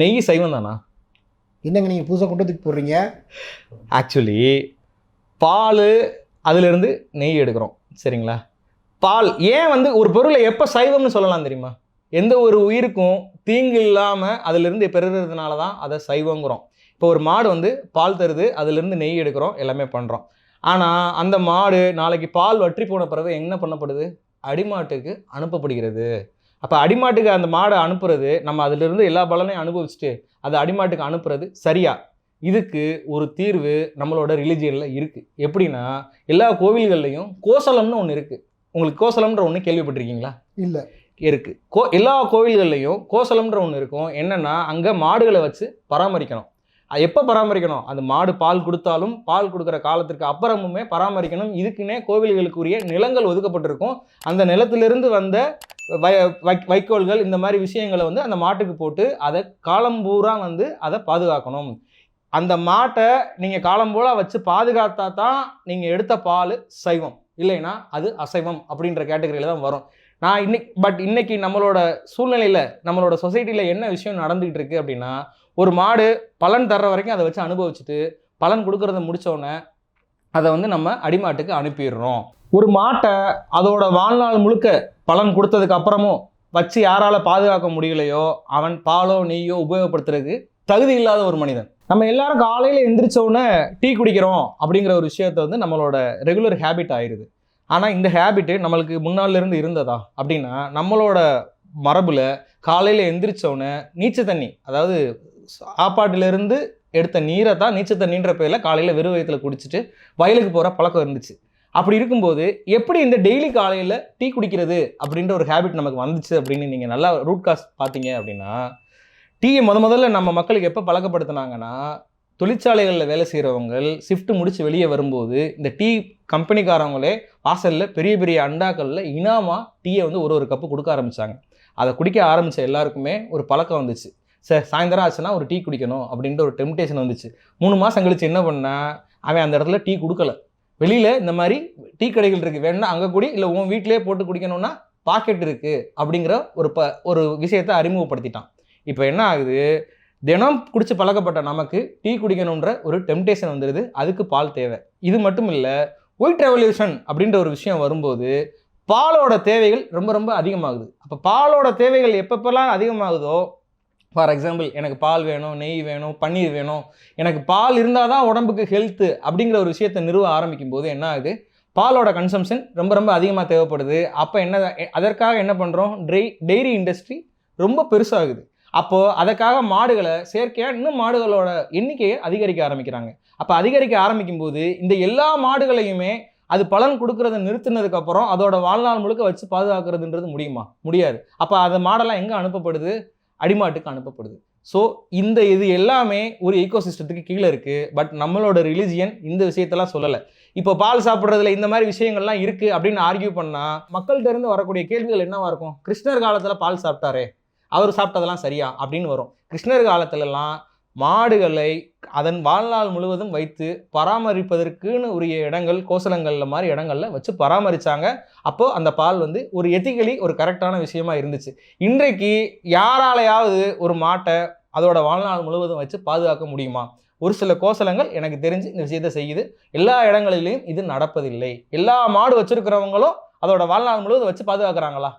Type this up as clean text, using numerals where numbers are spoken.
நெய் சைவம் தானா? என்னங்க நீங்கள் புதுசாக கொண்டு வந்து போடுறீங்க? ஆக்சுவலி பால் அதிலிருந்து நெய் எடுக்கிறோம், சரிங்களா? பால் ஏன் வந்து ஒரு பொருளை எப்போ சைவம்னு சொல்லலாம் தெரியுமா? எந்த ஒரு உயிருக்கும் தீங்கு இல்லாமல் அதிலிருந்து பெறுறதுனால தான் அதை சைவங்கிறோம். இப்போ ஒரு மாடு வந்து பால் தருது, அதிலிருந்து நெய் எடுக்கிறோம், எல்லாமே பண்ணுறோம். ஆனால் அந்த மாடு நாளைக்கு பால் வற்றி போன பிறகு என்ன பண்ணப்படுது? அடிமாட்டுக்கு அனுப்பப்படுகிறது. அப்போ அடிமாட்டுக்கு அந்த மாடை அனுப்புறது, நம்ம அதிலிருந்து எல்லா பலனையும் அனுபவிச்சுட்டு அதை அடிமாட்டுக்கு அனுப்புறது சரியா? இதுக்கு ஒரு தீர்வு நம்மளோட ரிலிஜியனில் இருக்குது. எப்படின்னா, எல்லா கோவில்கள்லையும் கோசலம்னு ஒன்று இருக்குது. உங்களுக்கு கோசலம்ன்ற ஒன்று கேள்விப்பட்டிருக்கீங்களா? இல்லை. இருக்குது. எல்லா கோவில்கள்லையும் கோசலம்ன்ற ஒன்று இருக்கும். என்னென்னா, அங்கே மாடுகளை வச்சு பராமரிக்கணும். எப்போ பராமரிக்கணும்? அந்த மாடு பால் கொடுத்தாலும் பால் கொடுக்குற காலத்திற்கு அப்புறமுமே பராமரிக்கணும். இதுக்குன்னே கோவில்களுக்குரிய நிலங்கள் ஒதுக்கப்பட்டிருக்கும். அந்த நிலத்திலிருந்து வந்த வைக்கோல்கள் இந்த மாதிரி விஷயங்களை வந்து அந்த மாட்டுக்கு போட்டு அதை காலம்பூரா வந்து அதை பாதுகாக்கணும். அந்த மாட்டை நீங்கள் காலம்போல வச்சு பாதுகாத்தா தான் நீங்கள் எடுத்த பால் சைவம், இல்லைன்னா அது அசைவம் அப்படின்ற கேட்டகரியில் தான் வரும். நான் இன்னைக்கு நம்மளோட சூழ்நிலையில், நம்மளோட சொசைட்டியில் என்ன விஷயம் நடந்துகிட்டு இருக்கு அப்படின்னா, ஒரு மாடு பலன் தர்ற வரைக்கும் அதை வச்சு அனுபவிச்சுட்டு பலன் கொடுக்கறத முடித்தோடனே அதை வந்து நம்ம அடிமாட்டுக்கு அனுப்பிடுறோம். ஒரு மாட்டை அதோட வாழ்நாள் முழுக்க பலன் கொடுத்ததுக்கு அப்புறமும் வச்சு யாரால் பாதுகாக்க முடியலையோ அவன் பாலோ நெய்யோ உபயோகப்படுத்துறதுக்கு தகுதி இல்லாத ஒரு மனிதன். நம்ம எல்லாரும் காலையில் எந்திரிச்ச உடனே டீ குடிக்கிறோம் அப்படிங்கிற ஒரு விஷயத்த வந்து நம்மளோட ரெகுலர் ஹேபிட் ஆயிடுது. ஆனால் இந்த ஹேபிட்டு நம்மளுக்கு முன்னாலிருந்து இருந்ததா அப்படின்னா, நம்மளோட மரபில் காலையில் எந்திரிச்சோடனே நீச்சல் தண்ணி, அதாவது சாப்பாட்டிலிருந்து எடுத்த நீரை தான் நீச்சல் தண்ணின்ற பேரில் காலையில் வெறும் வயிற்றில் குடிச்சிட்டு வயலுக்கு போகிற பழக்கம் இருந்துச்சு. அப்படி இருக்கும்போது எப்படி இந்த டெய்லி காலையில் டீ குடிக்கிறது அப்படின்ற ஒரு ஹேபிட் நமக்கு வந்துச்சு அப்படின்னு நீங்கள் நல்லா ரூட் காஸ் பார்த்தீங்க அப்படின்னா, டீயை முதல்ல நம்ம மக்களுக்கு எப்போ பழக்கப்படுத்தினாங்கன்னா, தொழிற்சாலைகளில் வேலை செய்கிறவங்க ஷிஃப்ட் முடித்து வெளியே வரும்போது இந்த டீ கம்பெனிக்காரங்களே வாசலில் பெரிய பெரிய அண்டாக்களில் இனாமா டீயை வந்து ஒரு கப்பு கொடுக்க ஆரம்பித்தாங்க. அதை குடிக்க ஆரம்பித்த எல்லாருக்குமே ஒரு பழக்கம் வந்துச்சு. சாயந்தரம் ஆச்சுன்னா ஒரு டீ குடிக்கணும் அப்படின்ற ஒரு டெம்டேஷன் வந்துச்சு. 3 மாதம் கழிச்சு என்ன பண்ணால், அவன் அந்த இடத்துல டீ கொடுக்கல. வெளியில் இந்த மாதிரி டீ கடைகள் இருக்குது, வேணும்னா அங்கே கூடி, இல்லை உன் வீட்டிலே போட்டு குடிக்கணும்னா பாக்கெட் இருக்குது அப்படிங்கிற ஒரு விஷயத்தை அறிமுகப்படுத்திட்டான். இப்போ என்ன ஆகுது, தினம் குடிச்சு பழக்கப்பட்ட நமக்கு டீ குடிக்கணுன்ற ஒரு டெம்டேஷன் வந்துடுது. அதுக்கு பால் தேவை. இது மட்டும் இல்லை, ஒயிட் ரெவல்யூஷன் அப்படின்ற ஒரு விஷயம் வரும்போது பாலோட தேவைகள் ரொம்ப ரொம்ப அதிகமாகுது. அப்போ பாலோட தேவைகள் எப்பப்பெல்லாம் அதிகமாகுதோ, ஃபார் எக்ஸாம்பிள் எனக்கு பால் வேணும், நெய் வேணும், பன்னீர் வேணும், எனக்கு பால் இருந்தால் தான் உடம்புக்கு ஹெல்த்து அப்படிங்கிற ஒரு விஷயத்தை நிறுவ ஆரம்பிக்கும் போது என்ன ஆகுது, பாலோட கன்சம்ஷன் ரொம்ப ரொம்ப அதிகமாக தேவைப்படுது. அப்போ அதற்காக என்ன பண்ணுறோம், டெய்ரி இண்டஸ்ட்ரி ரொம்ப பெருசாகுது. அப்போது அதற்காக மாடுகளை செயற்கையாக இன்னும் மாடுகளோட எண்ணிக்கையை அதிகரிக்க ஆரம்பிக்கிறாங்க. அப்போ அதிகரிக்க ஆரம்பிக்கும் போது இந்த எல்லா மாடுகளையுமே அது பலன் கொடுக்கறத நிறுத்தினதுக்கப்புறம் அதோட வாழ்நாள் முழுக்க வச்சு பாதுகாக்கிறதுன்றது முடியுமா? முடியாது. அப்போ அந்த மாடெல்லாம் எங்கே அனுப்பப்படுது? அடிமாட்டுக்கு அனுப்பப்படுது. ஸோ இது எல்லாமே ஒரு ஈகோசிஸ்டத்துக்கு கீழே இருக்குது. பட் நம்மளோட ரிலிஜியன் இந்த விஷயத்தெல்லாம் சொல்லலை. இப்போ பால் சாப்பிட்றதுல இந்த மாதிரி விஷயங்கள்லாம் இருக்குது அப்படின்னு ஆர்கியூ பண்ணால் மக்கள்கிட்ட இருந்து வரக்கூடிய கேள்விகள் என்னவா இருக்கும்? கிருஷ்ணர் காலத்தில் பால் சாப்பிட்டாரே, அவர் சாப்பிட்டதெல்லாம் சரியா அப்படின்னு வரும். கிருஷ்ணர் காலத்திலலாம் மாடுகளை அதன் வாழ்நாள் முழுவதும் வைத்து பராமரிப்பதற்குன்னு உரிய இடங்கள், கோசலங்களில் மாதிரி இடங்களில் வச்சு பராமரித்தாங்க. அப்போது அந்த பால் வந்து ஒரு எத்திக்கலி ஒரு கரெக்டான விஷயமா இருந்துச்சு. இன்றைக்கு யாராலையாவது ஒரு மாட்டை அதோட வாழ்நாள் முழுவதும் வச்சு பாதுகாக்க முடியுமா? ஒரு சில கோசலங்கள் எனக்கு தெரிஞ்சு இந்த விஷயத்தை செய்யுது. எல்லா இடங்களிலையும் இது நடப்பதில்லை. எல்லா மாடு வச்சிருக்கிறவங்களும் அதோட வாழ்நாள் முழுவதும் வச்சு பாதுகாக்கிறாங்களா?